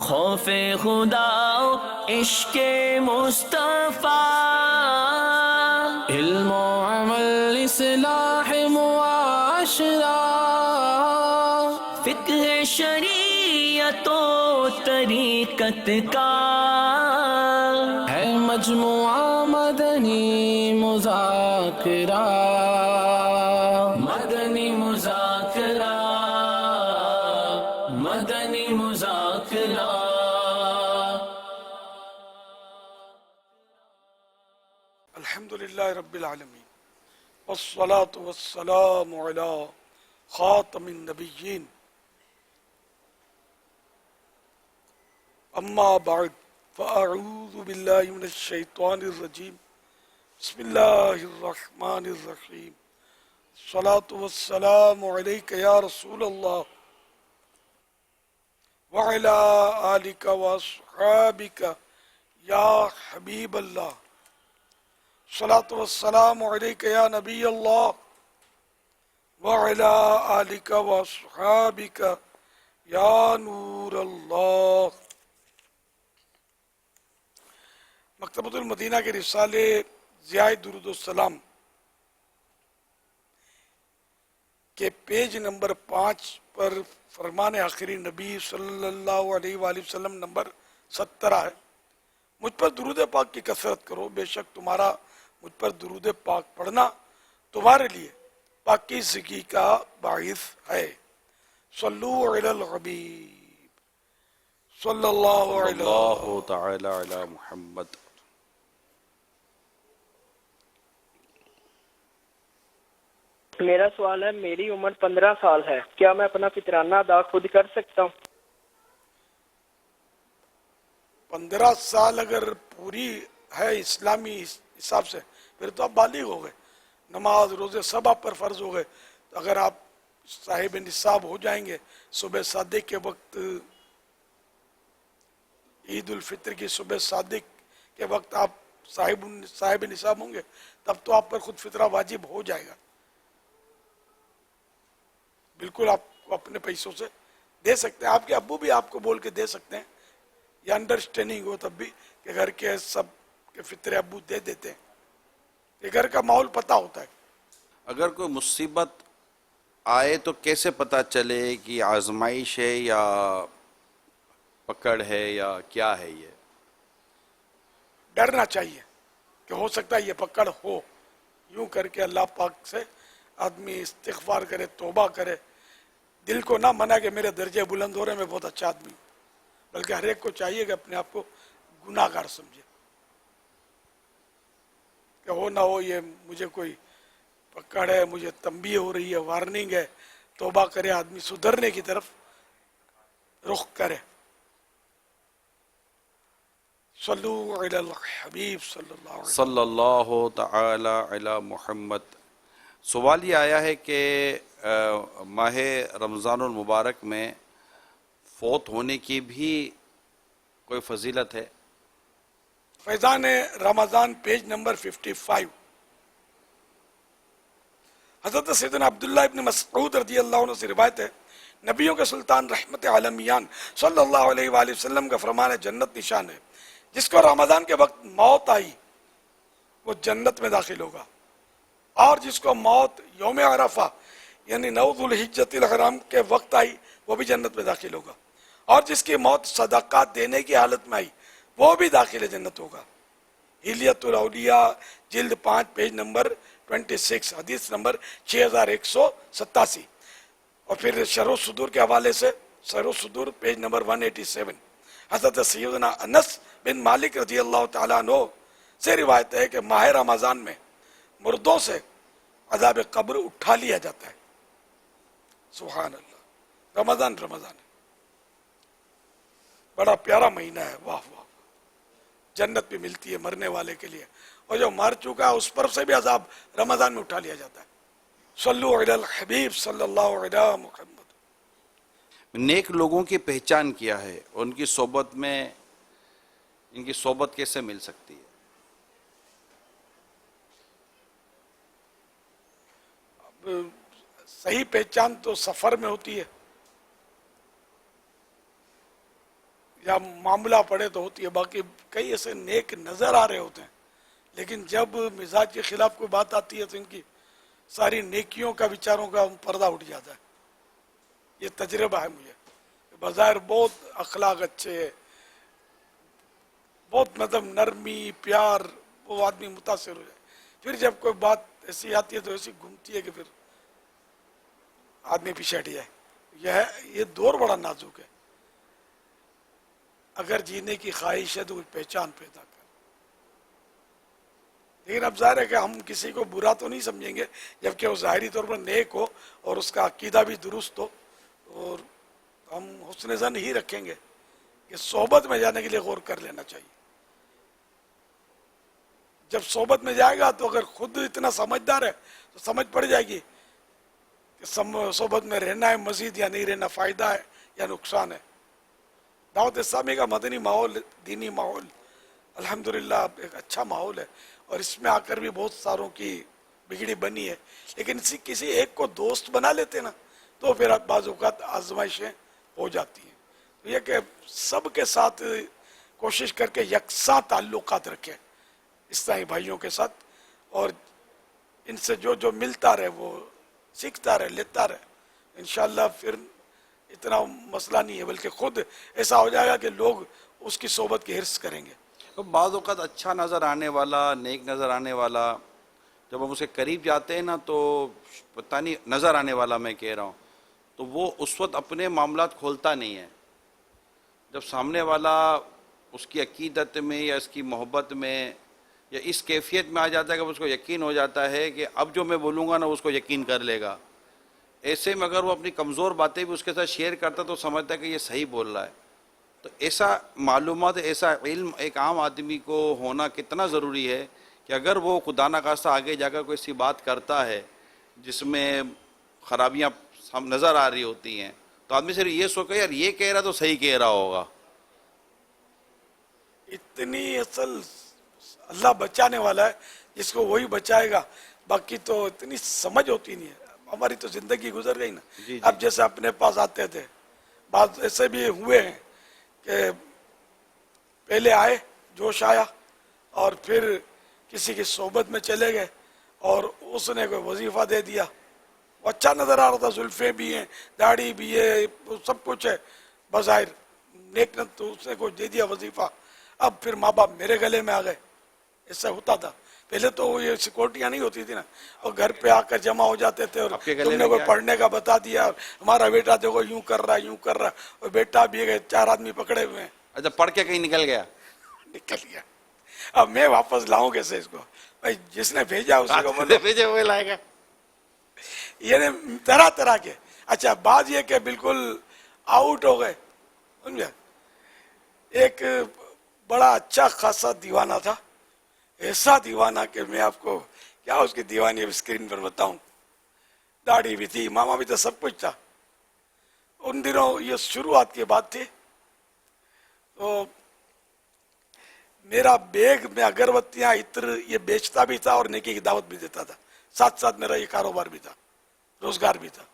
خوف خدا عشق مصطفیٰ، علم و عمل اصلاح معاشرہ، فقہ شریعت و طریقت کا ہے مجموعہ مدنی مذاکرہ، مدنی مذاکرہ، مدنی مذاکرہ۔ الحمدللہ رب العالمین والصلاة والسلام علی خاتم النبیین، اما بعد فاعوذ باللہ من الشیطان الرجیم، بسم اللہ الرحمن الرحیم، الصلاة والسلام علیک یا رسول اللہ وعلی آلک واصحابک یا حبیب اللہ، الصلاة والسلام علیک یا نبی اللہ وعلی آلک واصحابک یا نور اللہ۔ مکتبۃ المدینہ کے رسالے ضیاء درود السلام کے پیج نمبر 5 پر فرمان آخری نبی صلی اللہ علیہ وآلہ وسلم نمبر 17 ہے۔ مجھ پر درود پاک کی کثرت کرو، بے شک تمہارا مجھ پر درود پاک پڑھنا تمہارے لیے پاکیزگی کا باعث ہے۔ صلو علی الحبیب صلی اللہ علیہ اللہ تعالی علی محمد۔ میرا سوال ہے، میری عمر 15 سال ہے، کیا میں اپنا فطرانہ ادا خود کر سکتا ہوں؟ 15 سال اگر پوری ہے اسلامی حساب سے پھر تو آپ بالغ ہو گئے، نماز روزے سب آپ پر فرض ہو گئے۔ اگر آپ صاحب نصاب ہو جائیں گے صبح صادق کے وقت، عید الفطر کی صبح صادق کے وقت آپ صاحب نصاب ہوں گے، تب تو آپ پر خود فطرہ واجب ہو جائے گا۔ بالکل آپ کو اپنے پیسوں سے دے سکتے ہیں، آپ کے ابو بھی آپ کو بول کے دے سکتے ہیں، یا انڈرسٹینڈنگ ہو تب بھی کہ گھر کے سب کے فطرے ابو دے دیتے ہیں، کہ گھر کا ماحول پتہ ہوتا ہے۔ اگر کوئی مصیبت آئے تو کیسے پتہ چلے کہ آزمائش ہے یا پکڑ ہے یا کیا ہے؟ یہ ڈرنا چاہیے کہ ہو سکتا ہے یہ پکڑ ہو، یوں کر کے اللہ پاک سے آدمی استغفار کرے، توبہ کرے، دل کو نہ منا کہ میرے درجے بلند ہو رہے ہیں، میں بہت اچھا آدمی ہوں، بلکہ ہر ایک کو چاہیے کہ اپنے آپ کو گناہ گار سمجھے، کہ ہو نہ ہو یہ مجھے کوئی پکڑ ہے، مجھے تنبیہ ہو رہی ہے، وارننگ ہے، توبہ کرے، آدمی سدھرنے کی طرف رخ کرے۔ صلو علی الحبیب صلی اللہ علیہ وسلم۔ صلی اللہ تعالی علی محمد۔ سوال یہ آیا ہے کہ ماہ رمضان المبارک میں فوت ہونے کی بھی کوئی فضیلت ہے؟ فیضان رمضان پیج نمبر 55، حضرت سیدنا عبداللہ ابن مسعود رضی اللہ عنہ سے روایت ہے، نبیوں کے سلطان رحمت عالمیان صلی اللہ علیہ وآلہ وسلم کا فرمان ہے، جنت نشان ہے، جس کو رمضان کے وقت موت آئی وہ جنت میں داخل ہوگا، اور جس کو موت یوم عرفہ یعنی 9 ذو الحجۃ الحرام کے وقت آئی وہ بھی جنت میں داخل ہوگا، اور جس کی موت صدقات دینے کی حالت میں آئی وہ بھی داخل جنت ہوگا۔ حلیت الاولیاء جلد 5 پیج نمبر 26، حدیث نمبر 6187، اور پھر شرح الصدور کے حوالے سے شرح الصدور پیج نمبر 187، حضرت سیدنا انس بن مالک رضی اللہ تعالیٰ عنہ سے روایت ہے کہ ماہ رمضان میں مردوں سے عذاب قبر اٹھا لیا جاتا ہے۔ سبحان اللہ، رمضان ہے، بڑا پیارا مہینہ ہے، واہ واہ، جنت بھی ملتی ہے مرنے والے کے لیے، اور جو مر چکا ہے اس پر سے بھی عذاب رمضان میں اٹھا لیا جاتا ہے۔ صلو علی الحبیب صلی اللہ علیہ محمد۔ نیک لوگوں کی پہچان کیا ہے؟ ان کی صحبت میں ان کی صحبت کیسے مل سکتی ہے؟ صحیح پہچان تو سفر میں ہوتی ہے، یا معاملہ پڑے تو ہوتی ہے، باقی کئی ایسے نیک نظر آ رہے ہوتے ہیں، لیکن جب مزاج کے خلاف کوئی بات آتی ہے تو ان کی ساری نیکیوں کا بیچاروں کا پردہ اٹھ جاتا ہے. یہ تجربہ ہے مجھے. بظاہر بہت اخلاق اچھے، بہت مطلب نرمی پیار، وہ آدمی متاثر ہو جائے، پھر جب کوئی بات ایسی آتی ہے تو ایسی گھومتی ہے کہ پھر آدمی پیچھے ہٹ جائے. یہ دور بڑا نازک ہے. اگر جینے کی خواہش ہے تو کچھ پہچان پیدا کر. لیکن اب ظاہر ہے کہ ہم کسی کو برا تو نہیں سمجھیں گے جبکہ وہ ظاہری طور پر نیک ہو اور اس کا عقیدہ بھی درست ہو، اور ہم حسن ظن ہی رکھیں گے کہ صحبت میں جانے کے لیے غور کر لینا چاہیے. جب صحبت میں جائے گا تو اگر خود اتنا سمجھدار ہے تو سمجھ پڑ جائے گی کہ صحبت میں رہنا ہے مزید یا نہیں رہنا، فائدہ ہے یا نقصان ہے. دعوت اسلامی کا مدنی ماحول، دینی ماحول الحمدللہ ایک اچھا ماحول ہے، اور اس میں آ کر بھی بہت ساروں کی بگڑی بنی ہے. لیکن کسی ایک کو دوست بنا لیتے نا تو پھر بعض اوقات آزمائشیں ہو جاتی ہیں. تو یہ کہ سب کے ساتھ کوشش کر کے یکساں تعلقات رکھیں اسلامی بھائیوں کے ساتھ، اور ان سے جو ملتا رہے وہ سیکھتا رہے، لیتا رہے. انشاءاللہ پھر اتنا مسئلہ نہیں ہے، بلکہ خود ایسا ہو جائے گا کہ لوگ اس کی صحبت کی حرص کریں گے. تو بعض اوقات اچھا نظر آنے والا، نیک نظر آنے والا، جب ہم اس کے قریب جاتے ہیں نا تو پتہ نہیں، نظر آنے والا میں کہہ رہا ہوں، تو وہ اس وقت اپنے معاملات کھولتا نہیں ہے. جب سامنے والا اس کی عقیدت میں یا اس کی محبت میں یا اس کیفیت میں آ جاتا ہے کہ اس کو یقین ہو جاتا ہے کہ اب جو میں بولوں گا نا اس کو یقین کر لے گا، ایسے میں اگر وہ اپنی کمزور باتیں بھی اس کے ساتھ شیئر کرتا تو سمجھتا ہے کہ یہ صحیح بول رہا ہے. تو ایسا معلومات، ایسا علم ایک عام آدمی کو ہونا کتنا ضروری ہے کہ اگر وہ خدا نخواستہ آگے جا کر کوئی سی بات کرتا ہے جس میں خرابیاں ہم نظر آ رہی ہوتی ہیں تو آدمی صرف یہ سوچے یار یہ کہہ رہا تو صحیح کہہ رہا ہوگا. اتنی اصل اللہ بچانے والا ہے جس کو وہی بچائے گا، باقی تو اتنی سمجھ ہوتی نہیں ہے. ہماری تو زندگی گزر گئی نا. اب جیسے اپنے پاس آتے تھے، بعض ایسے بھی ہوئے ہیں کہ پہلے آئے، جوش آیا، اور پھر کسی کی صحبت میں چلے گئے اور اس نے کوئی وظیفہ دے دیا. وہ اچھا نظر آ رہا تھا، زلفیں بھی ہیں، داڑھی بھی ہے، سب کچھ ہے بظاہر نیک، تو اس نے کوئی دے دیا وظیفہ. اب پھر ماں باپ میرے گلے میں آ گئے. ایسا ہوتا تھا پہلے تو یہ سیکورٹیاں نہیں ہوتی تھی نا، اور گھر پہ آ کر جمع ہو جاتے تھے اور تم نے کوئی پڑھنے کا بتا دیا، ہمارا بیٹا دیکھو یوں کر رہا یوں کر رہا، اور بیٹا بھی گئے، 4 آدمی پکڑے ہوئے ہیں. اچھا پڑھ کے کہیں نکل گیا، نکل گیا. اب میں واپس لاؤں کیسے اس کو؟ بھائی جس نے بھیجا اسی کو بولو. بھیجے ہوئے لائے گا. یعنی طرح طرح کے. اچھا بات یہ کہ بالکل آؤٹ ہو گئے، سمجھا. ایک بڑا اچھا خاصا دیوانہ تھا، ایسا دیوانہ کہ میں آپ کو کیا اس کی دیوانی اب اسکرین پر بتاؤں. داڑھی بھی تھی، ماما بھی تھا، سب کچھ تھا. ان دنوں یہ شروعات کی بات تھی. تو میرا بیگ میں اگربتیاں عطر یہ بیچتا بھی تھا اور نیکی کی دعوت بھی دیتا تھا، ساتھ ساتھ میرا یہ کاروبار بھی تھا، روزگار بھی تھا.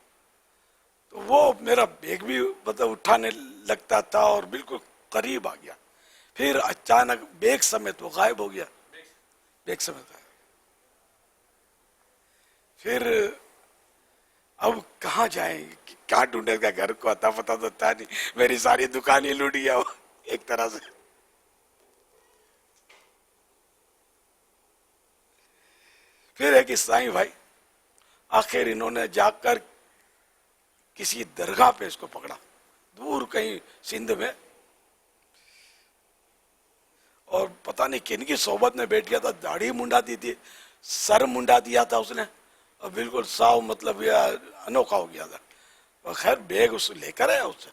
تو وہ میرا بیگ بھی مطلب اٹھانے لگتا تھا اور بالکل قریب آ گیا. پھر اچانک بیگ سمیت وہ غائب ہو گیا. بیگ سمیت غائب. پھر اب کہاں جائیں، کہاں ڈھونڈے گا، گھر کو اتا پتا تو تھا نہیں، میری ساری دکان ہی لوٹ گیا ایک طرح سے. پھر ایک اسلامی بھائی، آخر انہوں نے جا کر کسی درگاہ پہ اس کو پکڑا، دور کہیں سندھ میں، اور پتہ نہیں کن کی صحبت میں بیٹھ گیا تھا. داڑھی منڈا دی تھی، سر منڈا دیا تھا اس نے، اور بالکل صاف مطلب یہ انوکھا ہو گیا تھا. خیر بیگ اس لے کر آیا، اس سے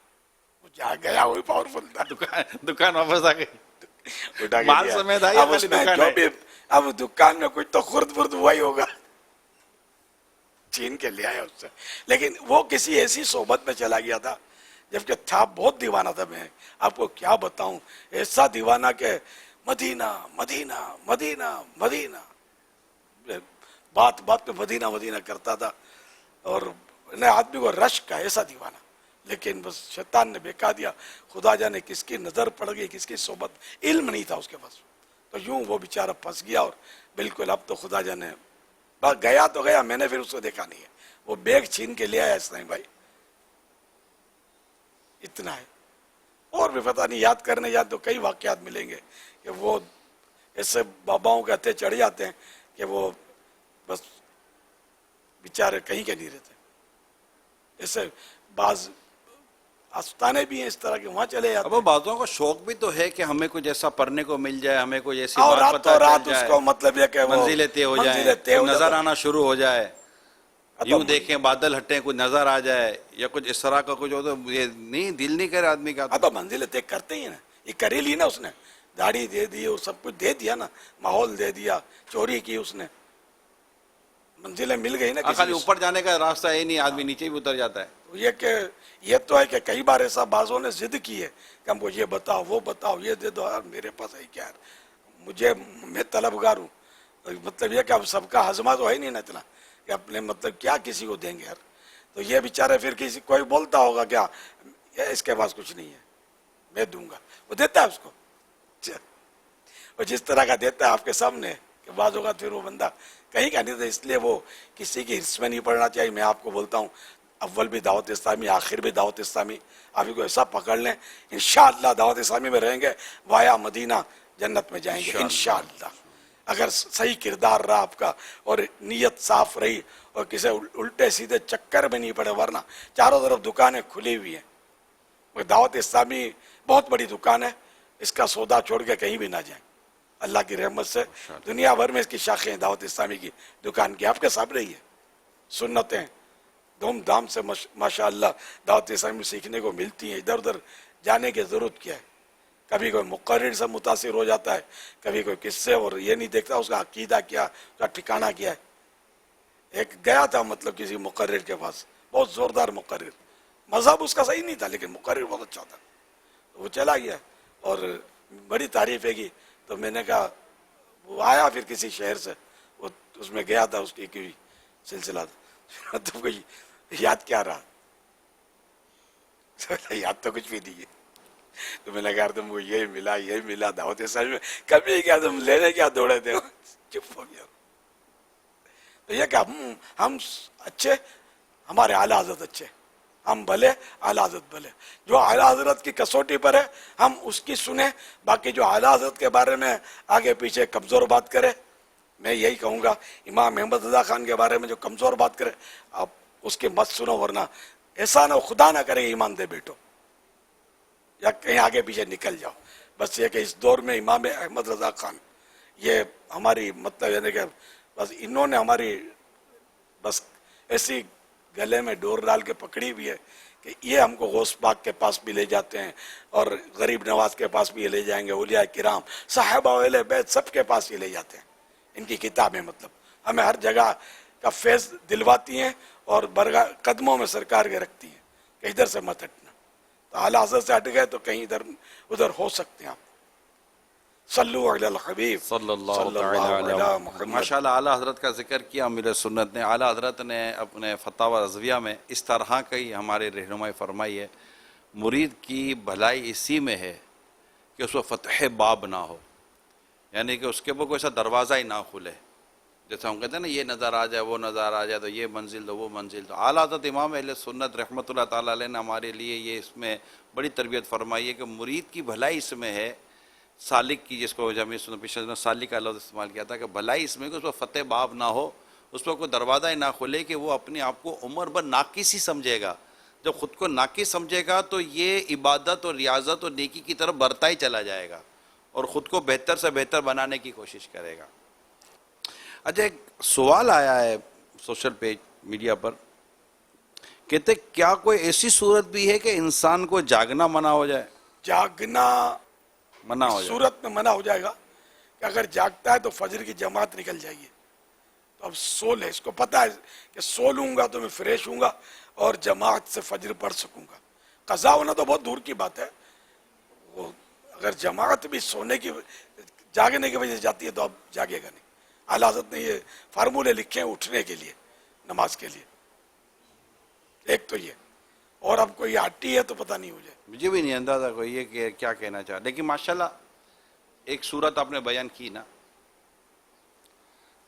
وہ جا گیا، وہی پاورفل تھا. دکان واپس آ گئی، اٹھا کے مال دیا. سمیت آئی. اب اس میں جو بھی، اب دکان میں کچھ تو خرد برد ہوا ہی ہوگا، چھین کے لے آیا اس سے. لیکن وہ کسی ایسی صحبت میں چلا گیا تھا جبکہ تھا بہت دیوانہ تھا. میں آپ کو کیا بتاؤں، ایسا دیوانہ کہ مدینہ مدینہ مدینہ مدینہ، بات بات پہ مدینہ مدینہ کرتا تھا، اور آدمی کو رشک کا ایسا دیوانہ. لیکن بس شیطان نے بہکا دیا، خدا جانے کس کی نظر پڑ گئی، کس کی صحبت، علم نہیں تھا اس کے پاس، تو یوں وہ بیچارہ پھنس گیا، اور بالکل اب تو خدا جانے بس گیا تو گیا، میں نے پھر اس کو دیکھا نہیں ہے، وہ بیگ چھین کے لے آیا اسلام بھائی، اتنا ہے۔ اور بھی پتہ نہیں یاد کرنے یاد تو کئی واقعات ملیں گے کہ وہ ایسے باباؤں کے ہتھے چڑھ جاتے ہیں کہ وہ بس بیچارے کہیں کے نہیں رہتے، ایسے بعض آستانے بھی ہیں اس طرح کے، وہاں چلے جاتے اب وہ بعضوں کو شوق بھی تو ہے کہ ہمیں کچھ ایسا پڑھنے کو مل جائے، ہمیں کوئی ایسی اور بات رات پتہ تو رات چل اس جائے، کو مطلب یہ کہ وہ منزلیں طے ہو جائیں، منزلیں طے ہو کوئی نظر جائیں۔ آنا شروع ہو جائے، یوں دیکھیں بادل ہٹیں کچھ نظر آ جائے، یا کچھ اس طرح کا کچھ ہو تو یہ نہیں، دل نہیں کرے آدمی کا۔ تو منزلیں طے کرتے ہی نا، یہ کر ہی لی نا اس نے، داڑھی دے دی اور سب کچھ دے دیا نا، ماحول دے دیا، چوری کی اس نے، منزلیں مل گئی نا کسی خالی کو۔ اوپر جانے کا راستہ ہے نہیں، آدمی نیچے بھی اتر جاتا ہے۔ یہ کہ یہ تو ہے کہ کئی بار ایسا بعضوں نے ضد کی ہے کہ ہم کو یہ بتاؤ وہ بتاؤ یہ دے دو، یار میرے پاس ہے کیا، مجھے میں طلبگار ہوں، مطلب یہ کہ اب سب کا ہضمہ تو ہے نہیں نا اتنا کہ اپنے مطلب کیا کسی کو دیں گے یار، تو یہ بیچارے پھر کسی کوئی بولتا ہوگا کیا اس کے پاس کچھ نہیں ہے میں دوں گا، وہ دیتا ہے اس کو، وہ جس طرح کا دیتا ہے آپ کے سامنے کہ بعض ہوگا پھر وہ بندہ کہیں کا نہیں تھا، اس لیے وہ کسی کی حص میں نہیں پڑنا چاہیے۔ میں آپ کو بولتا ہوں اول بھی دعوت اسلامی، آخر بھی دعوت اسلامی، آپ کو ایسا پکڑ لیں انشاءاللہ دعوت اسلامی میں رہیں گے، وایا مدینہ جنت میں جائیں گے انشاءاللہ، اگر صحیح کردار رہا آپ کا اور نیت صاف رہی اور کسی الٹے سیدھے چکر میں نہیں پڑے، ورنہ چاروں طرف دکانیں کھلی ہوئی ہیں، دعوت اسلامی بہت بڑی دکان ہے، اس کا سودا چھوڑ کے کہیں بھی نہ جائیں، اللہ کی رحمت سے دنیا بھر میں اس کی شاخیں دعوت اسلامی کی دکان کی آپ کے سامنے ہی ہے، سنتیں دھوم دھام سے ماشاءاللہ دعوت اسلامی میں سیکھنے کو ملتی ہیں، ادھر ادھر جانے کی ضرورت کیا ہے، کبھی کوئی مقرر سے متاثر ہو جاتا ہے، کبھی کوئی کس سے، اور یہ نہیں دیکھتا اس کا عقیدہ کیا، اس کا ٹھکانہ کیا ہے۔ ایک گیا تھا مطلب کسی مقرر کے پاس، بہت زوردار مقرر، مذہب اس کا صحیح نہیں تھا لیکن مقرر بہت اچھا تھا، وہ چلا گیا اور بڑی تعریفیں کی، تو میں نے کہا وہ آیا پھر کسی شہر سے، وہ اس میں گیا تھا، اس کی کوئی سلسلہ تھا، تو کوئی یاد کیا رہا، یاد تو کچھ بھی نہیں ہے، تو میں نے کہا تم کو یہ ملا دعوت اسلامی میں، کبھی کیا تم لینے کیا دوڑے تھے، چپ ہو گیا۔ تو یہ کہ ہم اچھے، ہمارے اعلیٰ حضرت اچھے، ہم بھلے اعلیٰ حضرت بھلے، جو اعلیٰ حضرت کی کسوٹی پر ہے ہم اس کی سنیں، باقی جو اعلیٰ حضرت کے بارے میں آگے پیچھے کمزور بات کرے، میں یہی کہوں گا امام احمد رضا خان کے بارے میں جو کمزور بات کرے آپ اس کی مت سنو، ورنہ ایسا نہ خدا نہ کرے ایمان دے بیٹو یا کہیں آگے پیچھے نکل جاؤ۔ بس یہ کہ اس دور میں امام احمد رضا خان یہ ہماری مطلب یعنی کہ بس انہوں نے ہماری بس ایسی گلے میں ڈور ڈال کے پکڑی ہوئی ہے کہ یہ ہم کو غوث پاک کے پاس بھی لے جاتے ہیں اور غریب نواز کے پاس بھی لے جائیں گے، اولیاء کرام صحابہ اہل بیت سب کے پاس یہ لے جاتے ہیں، ان کی کتابیں مطلب ہمیں ہر جگہ کا فیض دلواتی ہیں اور قدموں میں سرکار کے رکھتی ہیں کہ ادھر سے مت ہٹنا، تو اعلیٰ حضرت سے ہٹ گئے تو کہیں ادھر ہو سکتے ہیں آپ۔ صلو علی الحبیب صلی اللہ علیہ وسلم۔ ماشاءاللہ اعلیٰ حضرت کا ذکر کیا امیر سنت نے، اعلیٰ حضرت نے اپنے فتاوی رضویہ میں اس طرح کی ہمارے رہنمائی فرمائی ہے، مرید کی بھلائی اسی میں ہے کہ اس کو فتح باب نہ ہو، یعنی کہ اس کے اوپر کوئی ایسا دروازہ ہی نہ کھلے، جیسے ہم کہتے ہیں نا یہ نظر آ جائے وہ نظر آ جائے تو یہ منزل تو وہ منزل، تو اعلیٰ حضرت امام اہل سنت رحمۃ اللہ تعالیٰ علیہ نے ہمارے لیے یہ اس میں بڑی تربیت فرمائی ہے کہ مرید کی بھلائی اس میں ہے، سالک کی، جس کو جب پچھلے سالک کا لفظ استعمال کیا تھا کہ بھلائی اس میں کہ اس پر فتح باب نہ ہو، اس پر کوئی دروازہ ہی نہ کھلے کہ وہ اپنے آپ کو عمر بھر ناقص ہی سمجھے گا، جب خود کو ناقص سمجھے گا تو یہ عبادت اور ریاضت اور نیکی کی طرف بڑھتا ہی چلا جائے گا اور خود کو بہتر سے بہتر بنانے کی کوشش کرے گا۔ اچھا ایک سوال آیا ہے سوشل پیج میڈیا پر، کہتے کیا کوئی ایسی صورت بھی ہے کہ انسان کو جاگنا منع ہو جائے؟ جاگنا منع ہو جائے، صورت میں منع ہو جائے گا کہ اگر جاگتا ہے تو فجر کی جماعت نکل جائے گی، تو اب سو لے، اس کو پتا ہے کہ سو لوں گا تو میں فریش ہوں گا اور جماعت سے فجر پڑھ سکوں گا، قضا ہونا تو بہت دور کی بات ہے، وہ اگر جماعت بھی سونے کی جاگنے کی وجہ سے جاتی ہے تو اب جاگے گا نہیں۔ اعلیٰ حضرت نے یہ فارمولے لکھے ہیں اٹھنے کے لیے، نماز کے لیے، ایک تو یہ، اور اب کوئی آٹی ہے تو پتہ نہیں ہو جائے. مجھے بھی نہیں اندازہ کوئی یہ کہ کیا کہنا چاہ، لیکن ماشاءاللہ ایک صورت آپ نے بیان کی نا.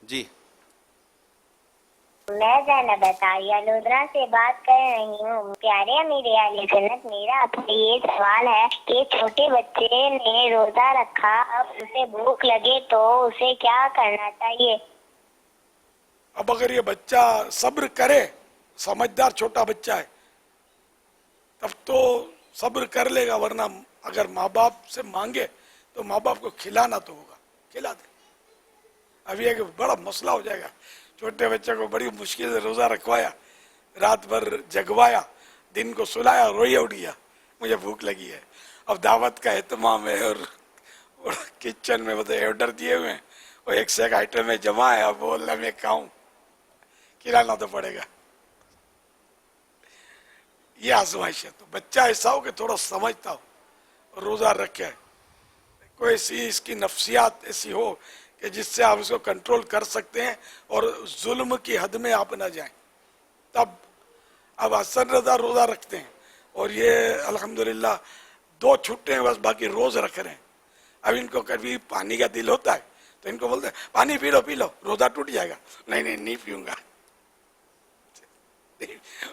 جی میں زینب عطاریہ لودھرا سے بات کر رہی ہوں. پیارے امیر اہل سنت، میرا آپ سے یہ سوال ہے کہ چھوٹے بچے نے روزہ رکھا، اب اسے بھوک لگے تو اسے کیا کرنا چاہیے؟ اب اگر یہ بچہ صبر کرے، سمجھدار چھوٹا بچہ ہے، تب تو صبر کر لے گا، ورنہ اگر ماں باپ سے مانگے تو ماں باپ کو کھلانا تو ہوگا، کھلا دے. اب یہ کہ بڑا مسئلہ ہو جائے گا. چھوٹے بچے کو بڑی مشکل سے روزہ رکھوایا، رات بھر جگوایا، دن کو سلایا، روئے اٹھ گیا مجھے بھوک لگی ہے. اب دعوت کا اہتمام ہے اور کچن میں مطلب آرڈر دیے ہوئے ہیں اور ایک سے ایک آئٹم میں جمع ہے، اب بول رہا میں کھاؤں، کھلانا تو پڑے گا. یہ آزمائش ہے. تو بچہ ایسا ہو کہ تھوڑا سمجھتا ہو، روزہ رکھے، کوئی ایسی اس کی نفسیات ایسی ہو کہ جس سے آپ اس کو کنٹرول کر سکتے ہیں اور ظلم کی حد میں آپ نہ جائیں. تب اب حسن رضا روزہ رکھتے ہیں اور یہ الحمدللہ 2 چھٹے ہیں بس، باقی روز رکھ رہے ہیں. اب ان کو کبھی پانی کا دل ہوتا ہے تو ان کو بولتے ہیں پانی پی لو روزہ ٹوٹ جائے گا. نہیں پیوں گا،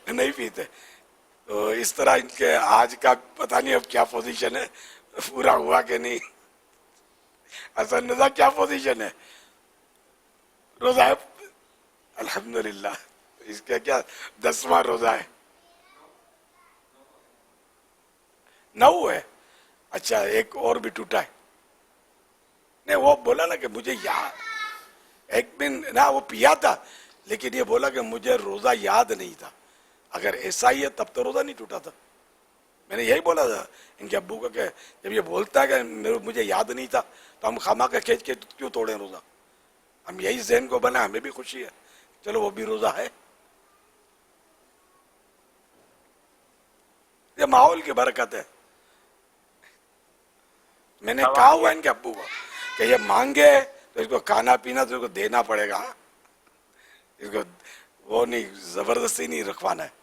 نہیں پیتے. تو اس طرح ان کے آج کا پتہ نہیں اب کیا پوزیشن ہے، پورا ہوا کہ نہیں. حسن رضا کیا پوزیشن ہے؟ روزہ ہے الحمدللہ. اس کا کیا 10واں روزہ ہے، 9 ہے. اچھا ایک اور بھی ٹوٹا ہے. نہیں وہ بولا نا کہ مجھے یاد، ایک دن نہ وہ پیا تھا لیکن یہ بولا کہ مجھے روزہ یاد نہیں تھا. اگر ایسا ہی ہے تب تو روزہ نہیں ٹوٹا تھا. میں نے یہی بولا تھا ان کے ابو کو کہ جب یہ بولتا ہے کہ مجھے یاد نہیں تھا تو ہم خامہ کا کھینچ کے کیوں توڑیں روزہ. ہم یہی ذہن کو بنا، ہمیں بھی خوشی ہے، چلو وہ بھی روزہ ہے. یہ ماحول کی برکت ہے. میں نے کہا ہوا ان کے ابو کو کہ یہ مانگے تو اس کو کھانا پینا تو اس کو دینا پڑے گا، اس کو وہ نہیں زبردستی نہیں رکھوانا ہے.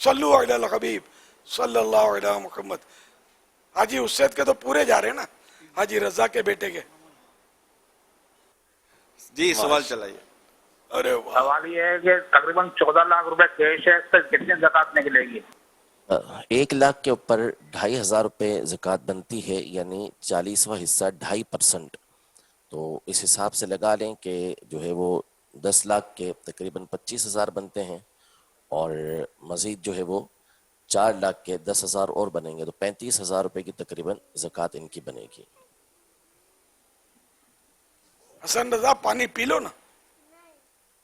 صلو علی الحبیب صلی اللہ علیہ محمد. حاجی اسید کے تو پورے جا رہے ہیں نا، حاجی رضا کے بیٹے کے. جی سوال چلائیے. ارے واہ، سوال یہ ہے کہ تقریباً 14 لاکھ روپے کیش ہے، اس سے کتنی زکوٰۃ نکلے گی؟ 1 لاکھ کے اوپر 2,500 روپے زکوٰۃ بنتی ہے، یعنی 40واں حصہ 2.5%. تو اس حساب سے لگا لیں کہ جو ہے وہ 10 لاکھ کے تقریباً 25,000 بنتے ہیں، اور مزید جو ہے وہ 4 لاکھ کے 10,000 اور بنیں گے، تو 35,000 روپے کی تقریباً زکوٰۃ ان کی بنے گی. حسن رضا پانی پی لو نا،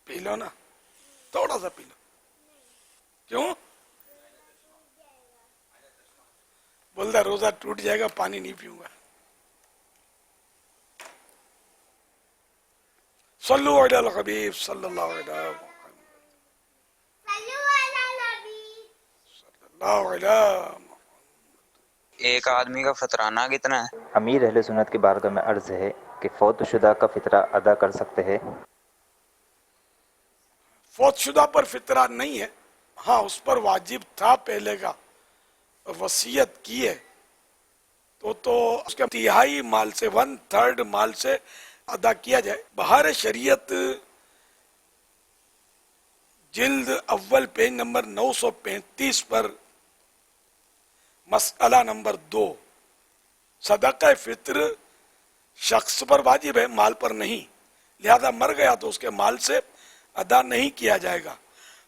پی لو نا، تھوڑا سا پی لو. کیوں بولتا روزہ ٹوٹ جائے گا، پانی نہیں پیوں گا. صلو علی الحبیب صلی اللہ علیہ محمد صلی اللہ علیہ. ایک آدمی کا فطرانہ کتنا ہے؟ امیر اہل سنت کی بارگاہ میں عرض ہے کہ فوت شدہ کا فطرہ ادا کر سکتے ہیں؟ فوت شدہ پر فطرہ نہیں ہے، ہاں اس پر واجب تھا پہلے کا، وصیت کی ہے تو اس کے 1/3 مال سے 1/3 مال سے ادا کیا جائے. بہار شریعت جلد اول پیج نمبر 935 پر مسئلہ نمبر 2، صدقہ فطر شخص پر واجب ہے، مال پر نہیں، لہذا مر گیا تو اس کے مال سے ادا نہیں کیا جائے گا.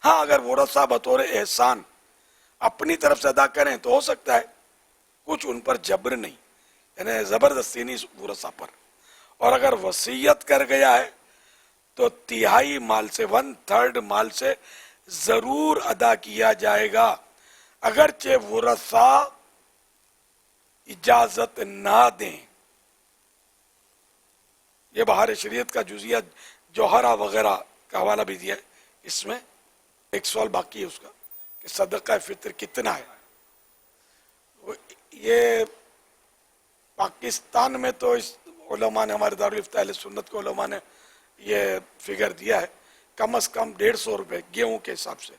ہاں اگر ورثہ بطور احسان اپنی طرف سے ادا کریں تو ہو سکتا ہے، کچھ ان پر جبر نہیں، یعنی زبردستی نہیں ورثہ پر. اور اگر وصیت کر گیا ہے تو 1/3 مال سے 1/3 مال سے ضرور ادا کیا جائے گا، اگرچہ ورثہ اجازت نہ دیں. یہ بہار شریعت کا جزیہ جوہرہ وغیرہ کا حوالہ بھی دیا ہے. اس میں ایک سوال باقی ہے اس کا کہ صدقہ فطر کتنا ہے. یہ پاکستان میں تو اس علماء نے، ہمارے دارالفتہ اہل سنت کو علماء نے یہ فگر دیا ہے، کم از کم 150 روپے گیہوں کے حساب سے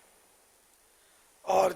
اور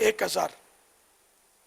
1000,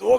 2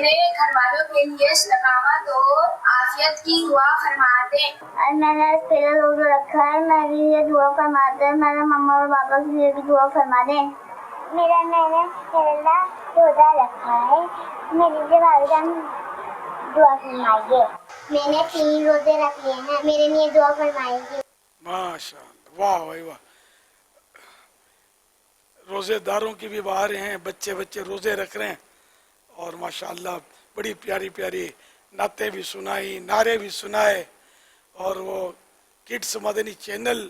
میرے گھر والوں کے لیے سلامت اور عافیت کی دعا فرما دیں. اور میں نے پہلا روزہ رکھا ہے, میرے لیے دعا فرما دیں. میرے مما اور پاپا کے لیے بھی دعا فرما دیں. میں نے پہلا روزہ رکھا ہے, میرے لیے والدین دعا فرمائیے. میں نے 3 روزے رکھ لیے ہیں, میرے لیے دعا فرمائیے. ماشاء اللہ, واہ بھائی واہ. روزے داروں کی بھی بہاریں ہیں, بچے روزے رکھ رہے ہیں, اور ماشاءاللہ بڑی پیاری پیاری نعتیں بھی سنائی, نعرے بھی سنائے. اور وہ کڈس مدنی چینل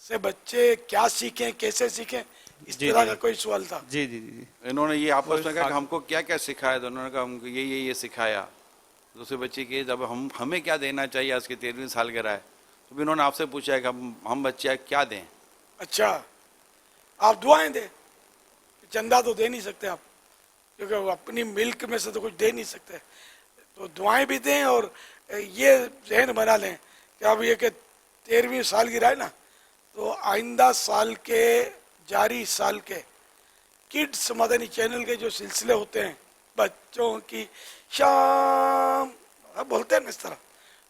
سے بچے کیا سیکھیں, کیسے سیکھیں, اس طرح کا کوئی سوال تھا. جی جی جی, انہوں نے یہ آپس میں کہا کہ ہم کو کیا کیا سکھایا, تو انہوں نے کہا ہم کو یہ سکھایا. دوسرے بچے کی جب ہمیں کیا دینا چاہیے, آج کی 13ویں سالگرہ ہے, تو بھی انہوں نے آپ سے پوچھا ہے کہ ہم بچے کیا دیں. اچھا, آپ دعائیں دیں. چندہ تو دے نہیں سکتے آپ, کیونکہ وہ اپنی ملک میں سے تو کچھ دے نہیں سکتے, تو دعائیں بھی دیں. اور یہ ذہن بنا لیں کہ اب یہ کہ 13ویں سالگرہ ہے نا, تو آئندہ سال کے جاری سال کے کڈس مدنی چینل کے جو سلسلے ہوتے ہیں بچوں کی شام بولتے ہیں نا اس طرح,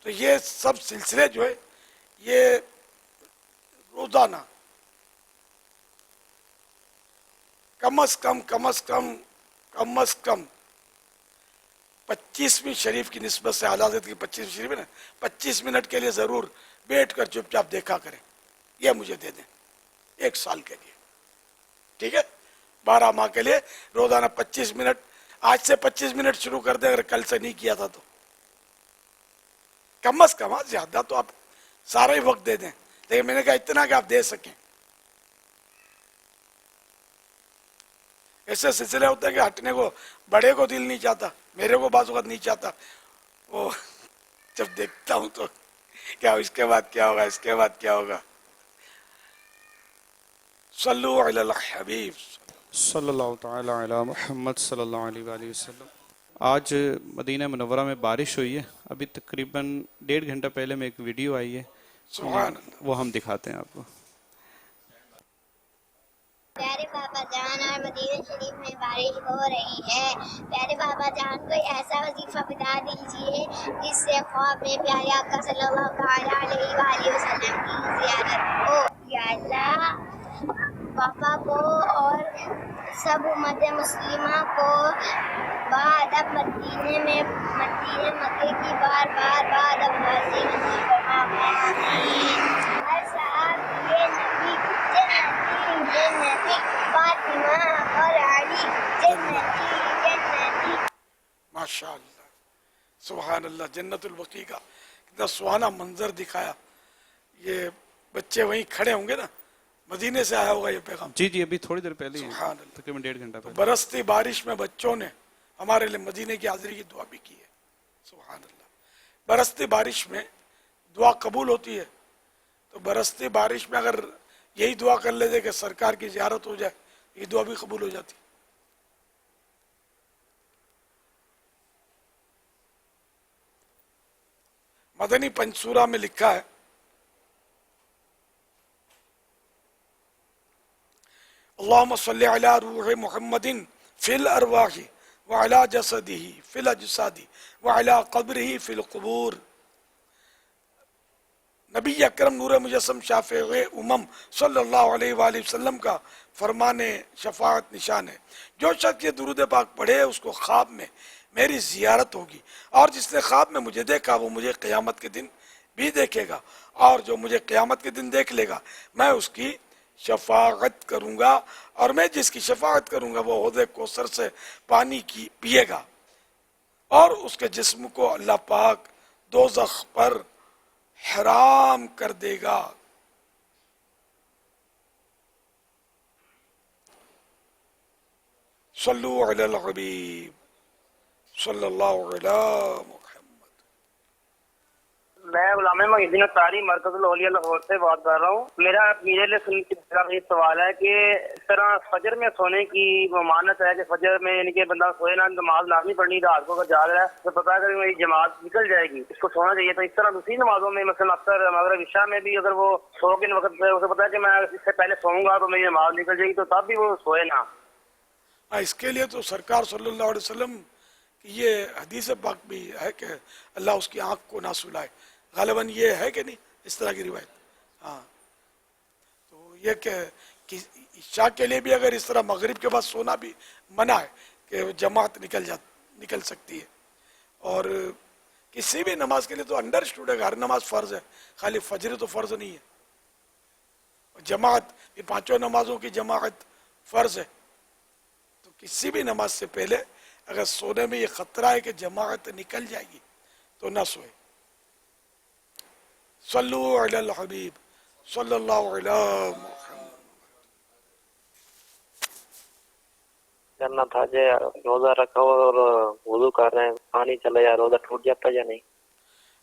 تو یہ سب سلسلے جو ہے یہ روزانہ کم از کم 25ویں شریف کی نسبت سے, اعلیٰ حضرت کی 25ویں شریف ہے نا, 25 منٹ کے لیے ضرور بیٹھ کر چپ چاپ دیکھا کریں. یہ مجھے دے دیں 1 سال کے لیے, ٹھیک ہے, 12 ماہ کے لیے روزانہ 25 منٹ. آج سے 25 منٹ شروع کر دیں, اگر کل سے نہیں کیا تھا تو کم از کم. زیادہ تو آپ سارا ہی وقت دے دیں, لیکن میں نے کہا اتنا کہ آپ دے سکیں. ایسے سلسلے ہوتے ہیں کہ ہٹنے کو بڑے کو دل نہیں چاہتا, میرے کو بعض اوقات نہیں چاہتا. وہ جب دیکھتا ہوں تو کیا اس کے بعد کیا ہوگا, اس کے بعد کیا ہوگا. صلو علی الحبیب صلی اللہ تعالی علی محمد صلی اللہ علیہ وآلہ وسلم. آج مدینہ منورہ میں بارش ہوئی ہے. ابھی تقریباً 1.5 گھنٹہ پہلے میں ایک ویڈیو آئی ہے, سبحان اللہ. وہ ہم دکھاتے ہیں آپ کو. پیارے بابا جان, اور مدینہ شریف میں بارش ہو رہی ہے. پیارے بابا جان کوئی ایسا وظیفہ بتا دیجیے جس سے خواب میں پیارے آقا صلی اللہ تعالیٰ علیہ وآلہ وسلم کی زیارت ہو. یا اللہ, پاپا کو اور سب امت مسلمہ کو بادب مدینے مکے کی بار اب حاضر نصیب فرما. ہر صاحب یہ نبی جنتی فاطمہ اور علی جنتی. ماشاء اللہ, سبحان اللہ. جنت البقیع کا کتنا سہانا منظر دکھایا. یہ بچے وہیں کھڑے ہوں گے نا, مدینے سے آیا ہوگا یہ پیغام. جی جی, ابھی تھوڑی دیر پہلے, سبحان اللہ. تقریباً 1.5 گھنٹہ پہلے. برستی بارش میں بچوں نے ہمارے لیے مدینے کی حاضری کی دعا بھی کی ہے. سبحان اللہ. برستی بارش میں دعا قبول ہوتی ہے, تو برستی بارش میں اگر یہی دعا کر لیتے کہ سرکار کی زیارت ہو جائے, یہ دعا بھی قبول ہو جاتی. مدنی پنسورہ میں لکھا ہے, اللہم صلی علی روح محمد فی الارواح وعلی جسدہ فی الاجساد وعلی قبرہ فی القبور. نبی اکرم نور مجسم شافع امم صلی اللہ علیہ وآلہ وسلم کا فرمان شفاعت نشان ہے, جو شخص یہ درود پاک پڑھے اس کو خواب میں میری زیارت ہوگی, اور جس نے خواب میں مجھے دیکھا وہ مجھے قیامت کے دن بھی دیکھے گا, اور جو مجھے قیامت کے دن دیکھ لے گا میں اس کی شفاعت کروں گا, اور میں جس کی شفاعت کروں گا وہ حوض کوثر سے پانی کی پیے گا, اور اس کے جسم کو اللہ پاک دوزخ پر حرام کر دے گا. صلو علی الحبیب صلی اللہ علی محمد. میں غلام محی الدین اطہاری مرکز الاولیاء لاہور سے بات کر رہا ہوں. میرے لیے سوال ہے کہ اس طرح فجر میں سونے کی ممانعت ہے کہ فجر میں یعنی کہ بندہ سوئے نہ, نماز لازمی پڑھنی, رات کو اگر جاگ رہا ہے تو پتا کہ میری جماعت نکل جائے گی, اس کو سونا چاہیے. تو اس طرح دوسری نمازوں میں مثلا اکثر مغرب عشاء میں بھی اگر وہ سو کے وقت پہ اسے پتا ہے کہ میں اس سے پہلے سوؤں گا تو میری نماز نکل جائے گی, تو تب بھی وہ سوئے نہ. اس کے لیے تو سرکار صلی اللہ علیہ وسلم کہ یہ حدیث پاک بھی ہے کہ اللہ اس کی آنکھ کو نہ سلائے، غالباً یہ ہے کہ نہیں اس طرح کی روایت. ہاں تو یہ کہ عشاء کے لیے بھی اگر اس طرح مغرب کے بعد سونا بھی منع ہے کہ جماعت نکل سکتی ہے. اور کسی بھی نماز کے لیے تو انڈرسٹوڈ ہے کہ ہر نماز فرض ہے، خالی فجر تو فرض نہیں ہے. جماعت یہ پانچوں نمازوں کی جماعت فرض ہے، تو کسی بھی نماز سے پہلے اگر سونے میں یہ خطرہ ہے کہ جماعت نکل جائے گی تو نہ سوئے. صلو علی الحبیب صلی اللہ علیہ محمد. کرنا تھا جی، روزہ رکھا اور وضو کر رہے ہیں، پانی چلا جائے روزہ ٹوٹ جاتا ہے یا نہیں؟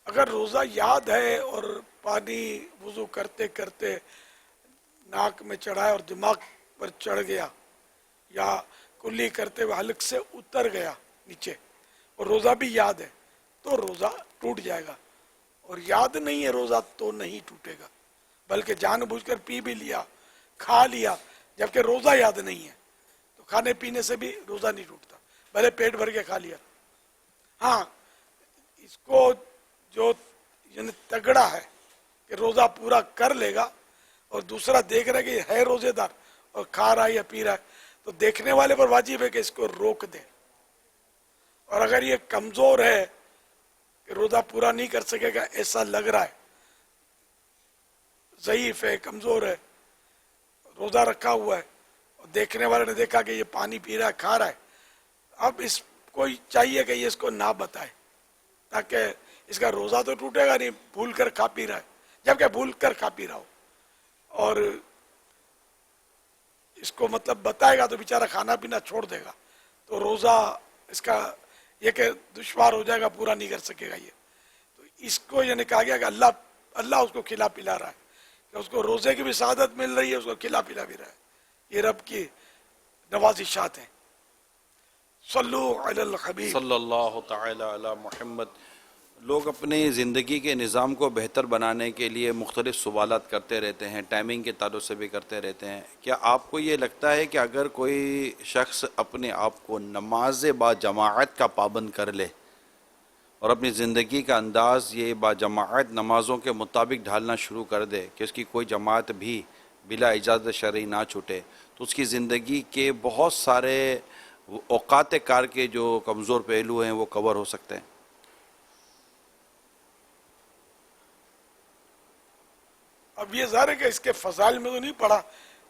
اگر روزہ یاد ہے اور پانی وضو کرتے کرتے ناک میں چڑھا ہے اور دماغ پر چڑھ گیا یا کلی کرتے ہوئے حلق سے اتر گیا نیچے اور روزہ بھی یاد ہے تو روزہ ٹوٹ جائے گا. اور یاد نہیں ہے روزہ تو نہیں ٹوٹے گا، بلکہ جان بوجھ کر پی بھی لیا، کھا لیا جبکہ روزہ یاد نہیں ہے تو کھانے پینے سے بھی روزہ نہیں ٹوٹتا، بھلے پیٹ بھر کے کھا لیا. ہاں اس کو جو یعنی تگڑا ہے کہ روزہ پورا کر لے گا اور دوسرا دیکھ رہا ہے کہ ہے روزے دار اور کھا رہا ہے یا پی رہا ہے تو دیکھنے والے پر واجب ہے کہ اس کو روک دے. اور اگر یہ کمزور ہے کہ روزہ پورا نہیں کر سکے گا ایسا لگ رہا ہے، ضعیف ہے، کمزور ہے، روزہ رکھا ہوا ہے اور دیکھنے والے نے دیکھا کہ یہ پانی پی رہا ہے، کھا رہا ہے، اب اس کو چاہیے کہ یہ اس کو نہ بتائے تاکہ اس کا روزہ تو ٹوٹے گا نہیں، بھول کر کھا پی رہا ہے جبکہ بھول کر کھا پی رہا ہو. اور اس کو مطلب بتائے گا تو بیچارہ کھانا پینا چھوڑ دے گا تو روزہ اس کا یہ کہ دشوار ہو جائے گا، پورا نہیں کر سکے گا. یہ تو اس کو یعنی کہا گیا کہ اللہ اس کو کھلا پلا رہا ہے کہ اس کو روزے کی بھی سعادت مل رہی ہے، اس کو کھلا پلا بھی رہا ہے. یہ رب کی نوازشات ہیں. صلو علی الحبیب صلی اللہ تعالی علی محمد. لوگ اپنی زندگی کے نظام کو بہتر بنانے کے لیے مختلف سوالات کرتے رہتے ہیں، ٹائمنگ کے تعلق سے بھی کرتے رہتے ہیں. کیا آپ کو یہ لگتا ہے کہ اگر کوئی شخص اپنے آپ کو نماز با جماعت کا پابند کر لے اور اپنی زندگی کا انداز یہ با جماعت نمازوں کے مطابق ڈھالنا شروع کر دے کہ اس کی کوئی جماعت بھی بلا اجازت شرعی نہ چھوٹے، تو اس کی زندگی کے بہت سارے اوقات کار کے جو کمزور پہلو ہیں وہ کور ہو سکتے ہیں؟ اب یہ ظاہر ہے کہ اس کے فضائل میں تو نہیں پڑھا،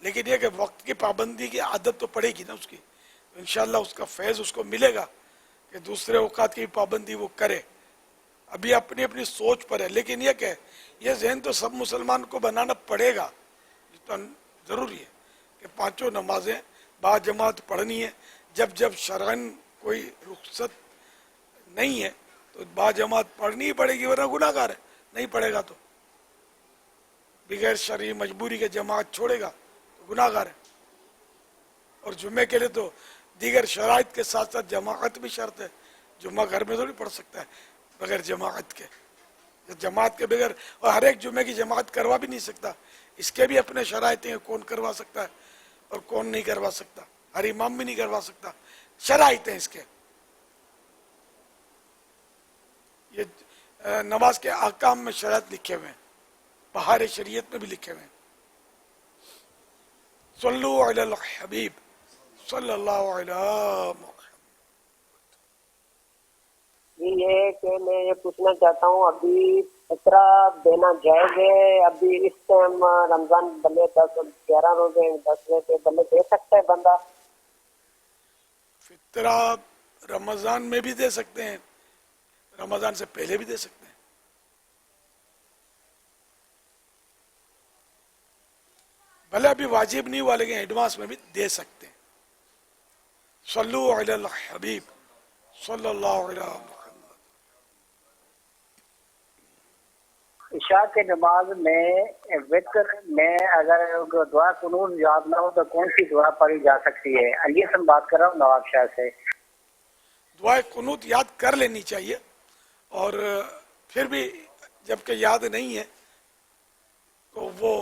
لیکن یہ کہ وقت کی پابندی کی عادت تو پڑے گی نا اس کی، انشاءاللہ اس کا فیض اس کو ملے گا کہ دوسرے اوقات کی پابندی وہ کرے. ابھی اپنی اپنی سوچ پر ہے، لیکن یہ کہ یہ ذہن تو سب مسلمان کو بنانا پڑے گا، یہ تو ضروری ہے کہ پانچوں نمازیں با جماعت پڑھنی ہے. جب شرعن کوئی رخصت نہیں ہے تو با جماعت پڑھنی ہی پڑے گی، ورنہ گناہ گار ہے. نہیں پڑھے گا تو بغیر شرعی مجبوری کے جماعت چھوڑے گا تو گناہ گار ہے. اور جمعے کے لیے تو دیگر شرائط کے ساتھ ساتھ جماعت بھی شرط ہے. جمعہ گھر میں تھوڑی پڑھ سکتا ہے بغیر جماعت کے، جماعت کے بغیر، اور ہر ایک جمعے کی جماعت کروا بھی نہیں سکتا. اس کے بھی اپنے شرائط ہیں، کون کروا سکتا ہے اور کون نہیں کروا سکتا. ہر امام بھی نہیں کروا سکتا، شرائط ہیں اس کے. یہ نماز کے احکام میں شرائط لکھے ہوئے ہیں، بہار شریعت میں بھی لکھے ہوئے ہیں. صلو علی الحبیب صلی اللہ علیہ محمد. یہ کہ میں یہ پوچھنا چاہتا ہوں، ابھی فطرہ دینا جائز ہے؟ ابھی اس ٹائم رمضان بلے 11 روزے 10 روزے بلے دے سکتا ہے بندہ؟ فطرہ رمضان میں بھی دے سکتے ہیں، رمضان سے پہلے بھی دے سکتے ہیں. بھلے ابھی واجب نہیں ہوا لیکن ایڈوانس میں بھی دے سکتے ہیں. صلو علی الحبیب صلی اللہ علیہ محمد. عشاء کی نماز میں وتر میں اگر دعا قنوت یاد نہ ہو تو کون سی دعا پڑھی جا سکتی ہے؟ علی سے بات کر رہا ہوں نواب شاہ سے. دعائے قنوت یاد کر لینی چاہیے، اور پھر بھی جب کہ یاد نہیں ہے تو وہ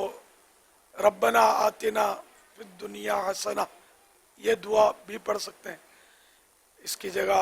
ربنا آتنا فی الدنیا حسنہ یہ دعا بھی پڑھ سکتے ہیں. اس کی جگہ